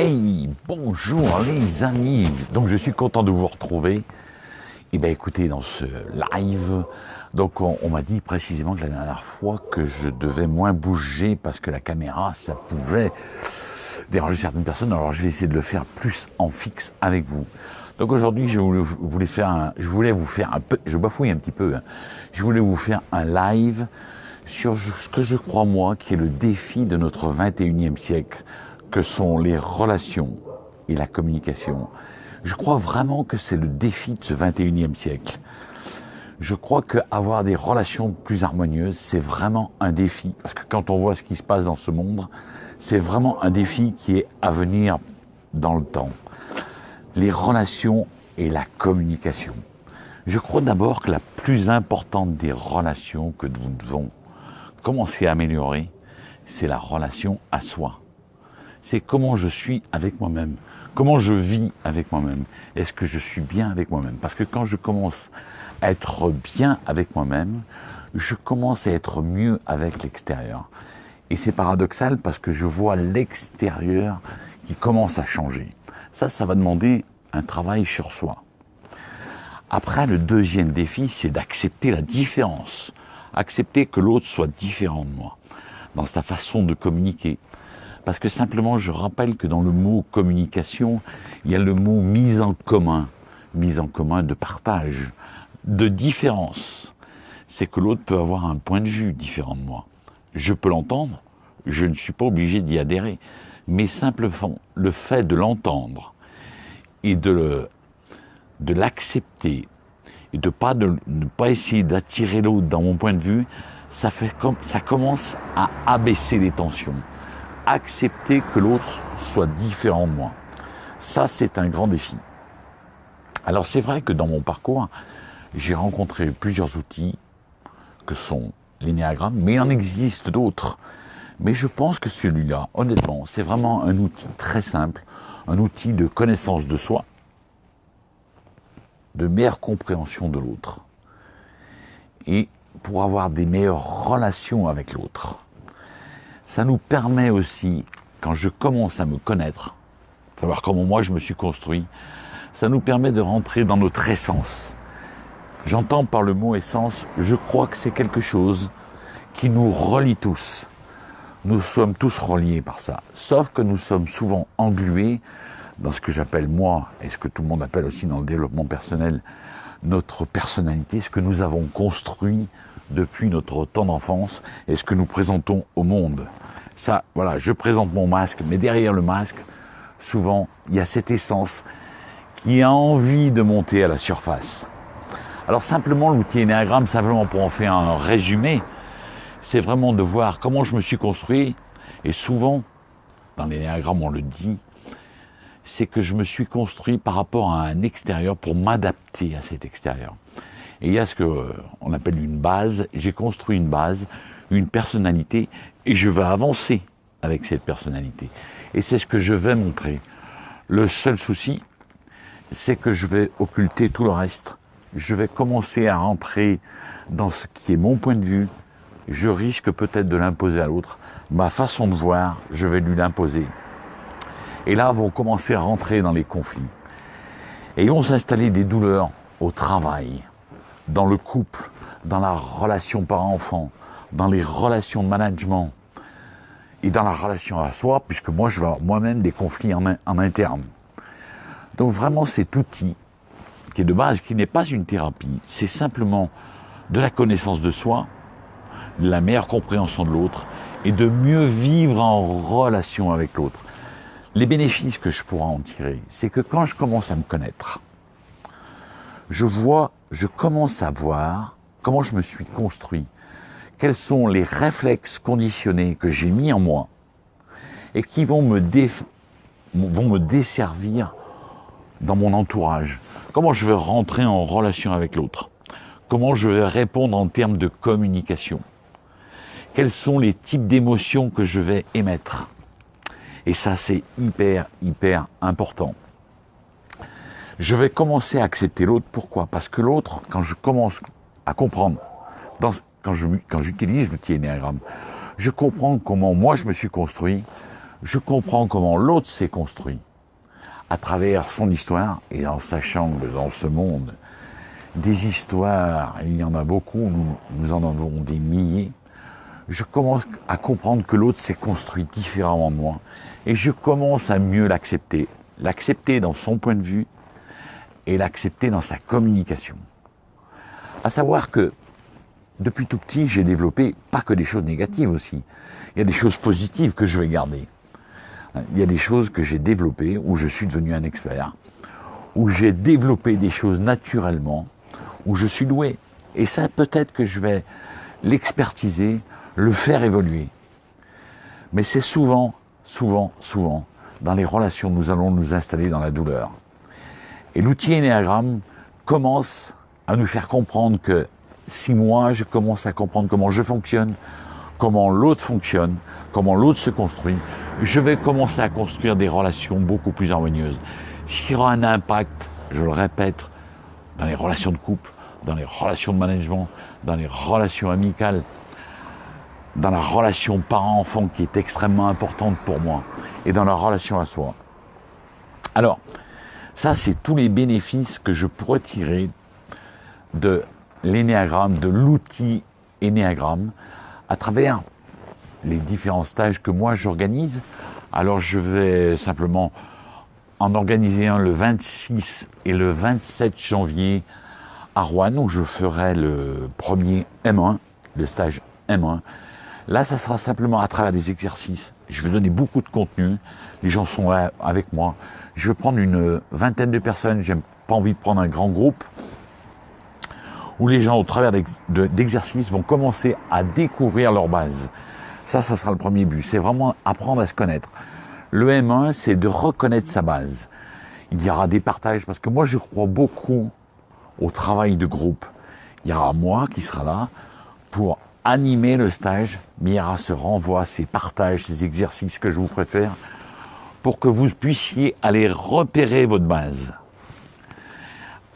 Hey, bonjour les amis. Donc je suis content de vous retrouver. Et bien écoutez, dans ce live, donc on m'a dit précisément que la dernière fois que je devais moins bouger parce que la caméra, ça pouvait déranger certaines personnes. Alors je vais essayer de le faire plus en fixe avec vous. Donc aujourd'hui, je voulais vous faire un peu, je bafouille un petit peu, hein. Je voulais vous faire un live sur ce que je crois moi qui est le défi de notre 21e siècle, que sont les relations et la communication. Je crois vraiment que c'est le défi de ce 21e siècle. Je crois qu'avoir des relations plus harmonieuses, c'est vraiment un défi. Parce que quand on voit ce qui se passe dans ce monde, c'est vraiment un défi qui est à venir dans le temps. Les relations et la communication. Je crois d'abord que la plus importante des relations que nous devons commencer à améliorer, c'est la relation à soi. C'est comment je suis avec moi-même, comment je vis avec moi-même. Est-ce que je suis bien avec moi-même? Parce que quand je commence à être bien avec moi-même, je commence à être mieux avec l'extérieur. Et c'est paradoxal parce que je vois l'extérieur qui commence à changer. Ça va demander un travail sur soi. Après, le deuxième défi, c'est d'accepter la différence. Accepter que l'autre soit différent de moi, dans sa façon de communiquer. Parce que simplement, je rappelle que dans le mot communication, il y a le mot mise en commun de partage, de différence. C'est que l'autre peut avoir un point de vue différent de moi. Je peux l'entendre, je ne suis pas obligé d'y adhérer, mais simplement le fait de l'entendre et de l'accepter et de ne pas essayer d'attirer l'autre dans mon point de vue, ça commence à abaisser les tensions. Accepter que l'autre soit différent de moi. Ça, c'est un grand défi. Alors, c'est vrai que dans mon parcours, j'ai rencontré plusieurs outils que sont l'énéagramme, mais il en existe d'autres. Mais je pense que celui-là, honnêtement, c'est vraiment un outil très simple, un outil de connaissance de soi, de meilleure compréhension de l'autre, et pour avoir des meilleures relations avec l'autre. Ça nous permet aussi, quand je commence à me connaître, savoir comment moi je me suis construit, ça nous permet de rentrer dans notre essence. J'entends par le mot essence, je crois que c'est quelque chose qui nous relie tous. Nous sommes tous reliés par ça, sauf que nous sommes souvent englués dans ce que j'appelle moi, et ce que tout le monde appelle aussi dans le développement personnel, notre personnalité, ce que nous avons construit depuis notre temps d'enfance et ce que nous présentons au monde. Ça, voilà, je présente mon masque, mais derrière le masque, souvent, il y a cette essence qui a envie de monter à la surface. Alors simplement, l'outil énéagramme, simplement pour en faire un résumé, c'est vraiment de voir comment je me suis construit, et souvent, dans l'énéagramme on le dit, c'est que je me suis construit par rapport à un extérieur pour m'adapter à cet extérieur. Et il y a ce qu'on appelle une base. J'ai construit une base, une personnalité, et je vais avancer avec cette personnalité. Et c'est ce que je vais montrer. Le seul souci, c'est que je vais occulter tout le reste. Je vais commencer à rentrer dans ce qui est mon point de vue. Je risque peut-être de l'imposer à l'autre. Ma façon de voir, je vais lui l'imposer. Et là, vont commencer à rentrer dans les conflits. Et ils vont s'installer des douleurs au travail, dans le couple, dans la relation parent-enfant, dans les relations de management et dans la relation à soi, puisque moi, je vais avoir moi-même des conflits en interne. Donc vraiment, cet outil, qui est de base, qui n'est pas une thérapie, c'est simplement de la connaissance de soi, de la meilleure compréhension de l'autre et de mieux vivre en relation avec l'autre. Les bénéfices que je pourrais en tirer, c'est que quand je commence à me connaître, je commence à voir comment je me suis construit, quels sont les réflexes conditionnés que j'ai mis en moi et qui vont me desservir dans mon entourage. Comment je vais rentrer en relation avec l'autre, comment je vais répondre en termes de communication, quels sont les types d'émotions que je vais émettre. Et ça, c'est hyper important. Je vais commencer à accepter l'autre. Pourquoi? Parce que l'autre, quand je commence à comprendre, quand j'utilise l'outil énéagramme, je comprends comment moi je me suis construit, je comprends comment l'autre s'est construit à travers son histoire, et en sachant que dans ce monde, des histoires, il y en a beaucoup, nous en avons des milliers, je commence à comprendre que l'autre s'est construit différemment de moi, et je commence à mieux l'accepter dans son point de vue, et l'accepter dans sa communication. À savoir que, depuis tout petit, j'ai développé pas que des choses négatives aussi, il y a des choses positives que je vais garder. Il y a des choses que j'ai développées, où je suis devenu un expert, où j'ai développé des choses naturellement, où je suis doué. Et ça, peut-être que je vais l'expertiser, le faire évoluer. Mais c'est souvent, dans les relations, nous allons nous installer dans la douleur. Et l'outil Ennéagramme commence à nous faire comprendre que si moi, je commence à comprendre comment je fonctionne, comment l'autre fonctionne, comment l'autre se construit, je vais commencer à construire des relations beaucoup plus harmonieuses. Ce aura un impact, je le répète, dans les relations de couple, dans les relations de management, dans les relations amicales, dans la relation parent-enfant qui est extrêmement importante pour moi, et dans la relation à soi. Alors, ça, c'est tous les bénéfices que je pourrais tirer de l'Ennéagramme, de l'outil Ennéagramme, à travers les différents stages que moi j'organise. Alors je vais simplement en organiser un le 26 et le 27 janvier à Rouen, où je ferai le premier M1, le stage M1. Là, ça sera simplement à travers des exercices. Je vais donner beaucoup de contenu. Les gens sont là avec moi. Je vais prendre une vingtaine de personnes. J'ai pas envie de prendre un grand groupe, où les gens, au travers d'exercices, vont commencer à découvrir leur base. Ça sera le premier but. C'est vraiment apprendre à se connaître. Le M1, c'est de reconnaître sa base. Il y aura des partages, parce que moi, je crois beaucoup au travail de groupe. Il y aura moi qui sera là pour animer le stage, mais il y aura ce renvoi, ces partages, ces exercices que je vous préfère, pour que vous puissiez aller repérer votre base.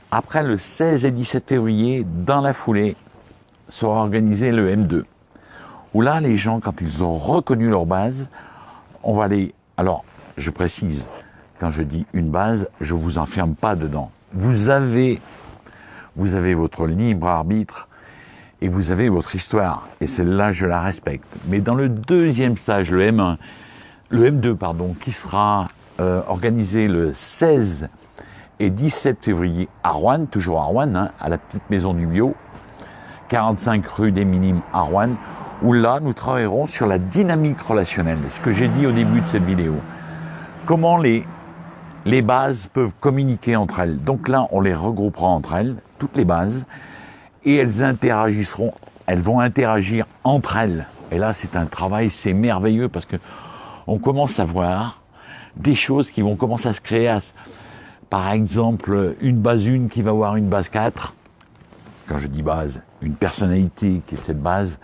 Après le 16 et 17 février, dans la foulée, sera organisé le M2. Où là, les gens, quand ils ont reconnu leur base, on va aller... Alors, je précise, quand je dis une base, je ne vous enferme pas dedans. Vous avez votre libre arbitre et vous avez votre histoire. Et celle-là, je la respecte. Mais dans le deuxième stage, le M2, qui sera organisé le 16 et 17 février à Rouen, toujours à Rouen, à la petite maison du bio, 45 rue des Minimes à Rouen, où là, nous travaillerons sur la dynamique relationnelle, ce que j'ai dit au début de cette vidéo. Comment les bases peuvent communiquer entre elles. Donc là, on les regroupera entre elles, toutes les bases, et elles vont interagir entre elles. Et là, c'est un travail, c'est merveilleux, parce que on commence à voir des choses qui vont commencer à se créer. Par exemple, une base 1 qui va avoir une base 4. Quand je dis base, une personnalité qui est de cette base,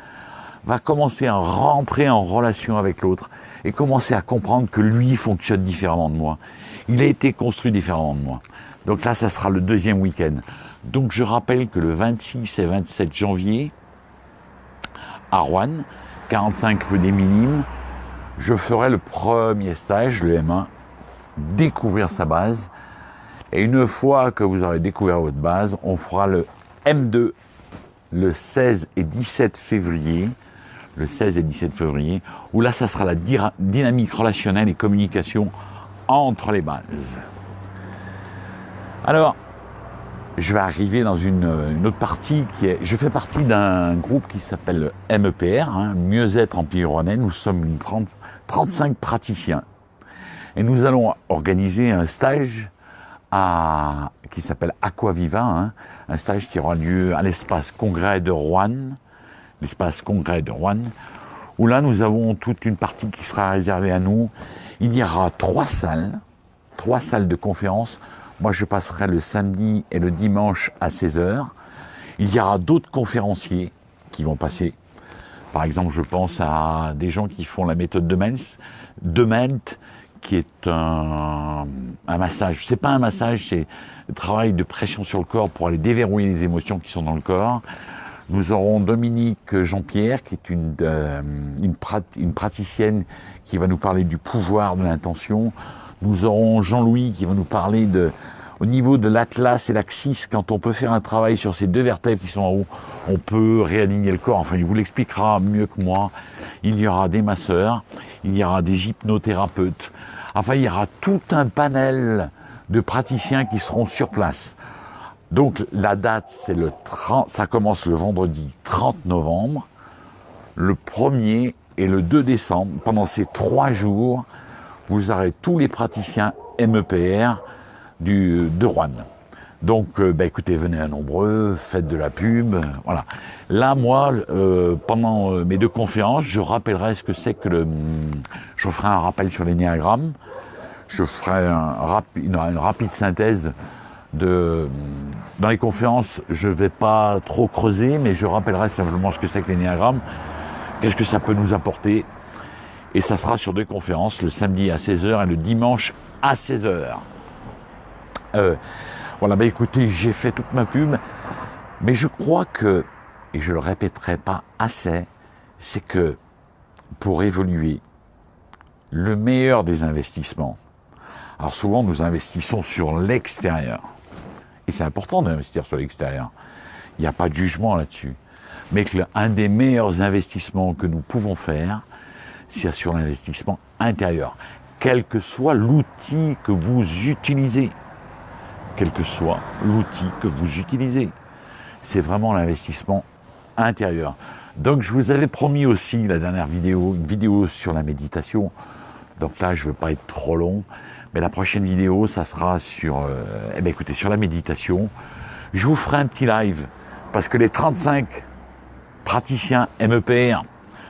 va commencer à rentrer en relation avec l'autre et commencer à comprendre que lui fonctionne différemment de moi. Il a été construit différemment de moi. Donc là, ça sera le deuxième week-end. Donc je rappelle que le 26 et 27 janvier, à Rouen, 45 rue des Minimes, je ferai le premier stage, le M1, découvrir sa base. Et une fois que vous aurez découvert votre base, on fera le M2 le 16 et 17 février, où là, ça sera la dynamique relationnelle et communication entre les bases. Alors, je vais arriver dans une autre partie je fais partie d'un groupe qui s'appelle MEPR, Mieux-être en Pays Rouennais. Nous sommes 35 praticiens. Et nous allons organiser un stage qui s'appelle Aquaviva, un stage qui aura lieu à l'espace congrès de Rouen, où là nous avons toute une partie qui sera réservée à nous. Il y aura 3 salles de conférence. Moi je passerai le samedi et le dimanche à 16h. Il y aura d'autres conférenciers qui vont passer. Par exemple, je pense à des gens qui font la méthode de Melt, qui est un massage. C'est pas un massage, c'est le travail de pression sur le corps pour aller déverrouiller les émotions qui sont dans le corps. Nous aurons Dominique Jean-Pierre, qui est une praticienne qui va nous parler du pouvoir de l'intention. Nous aurons Jean-Louis qui va nous parler au niveau de l'atlas et l'axis, quand on peut faire un travail sur ces deux vertèbres qui sont en haut, on peut réaligner le corps. Enfin, il vous l'expliquera mieux que moi. Il y aura des masseurs, il y aura des hypnothérapeutes. Enfin, il y aura tout un panel de praticiens qui seront sur place. Donc, la date, ça commence le vendredi 30 novembre, le 1er et le 2 décembre. Pendant ces 3 jours, vous aurez tous les praticiens MEPR de Roanne. Donc, écoutez, venez à nombreux, faites de la pub, voilà. Là, moi, pendant mes 2 conférences, je rappellerai ce que c'est que je ferai un rappel sur l'énéagramme, je ferai une rapide synthèse dans les conférences, je ne vais pas trop creuser, mais je rappellerai simplement ce que c'est que l'énéagramme, qu'est-ce que ça peut nous apporter, et ça sera sur 2 conférences, le samedi à 16h et le dimanche à 16h. Voilà, écoutez, j'ai fait toute ma pub, mais je crois que, et je le répéterai pas assez, c'est que pour évoluer, le meilleur des investissements, alors souvent nous investissons sur l'extérieur, et c'est important d'investir sur l'extérieur, il n'y a pas de jugement là-dessus, mais que un des meilleurs investissements que nous pouvons faire, c'est sur l'investissement intérieur, quel que soit l'outil que vous utilisez. Quel que soit l'outil que vous utilisez. C'est vraiment l'investissement intérieur. Donc je vous avais promis aussi la dernière vidéo, une vidéo sur la méditation. Donc là, je ne veux pas être trop long, mais la prochaine vidéo, ça sera sur, écoutez, sur la méditation. Je vous ferai un petit live, parce que les 35 praticiens MEPR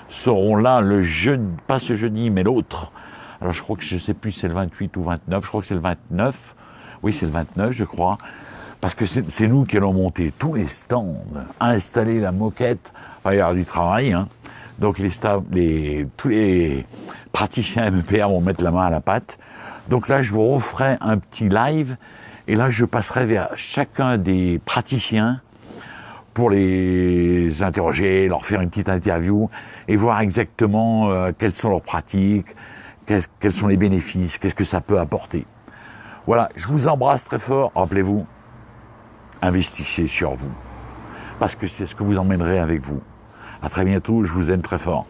seront là le jeudi, pas ce jeudi, mais l'autre. Alors je crois que je ne sais plus si c'est le 28 ou 29, je crois que c'est le 29. Oui, c'est le 29, je crois, parce que c'est nous qui allons monter tous les stands, installer la moquette, enfin, il y aura du travail, hein. Donc tous les praticiens MEPR vont mettre la main à la pâte. Donc là, je vous referai un petit live, et là, je passerai vers chacun des praticiens pour les interroger, leur faire une petite interview, et voir exactement quelles sont leurs pratiques, quels sont les bénéfices, qu'est-ce que ça peut apporter. Voilà, je vous embrasse très fort. Rappelez-vous, investissez sur vous, parce que c'est ce que vous emmènerez avec vous. À très bientôt, je vous aime très fort.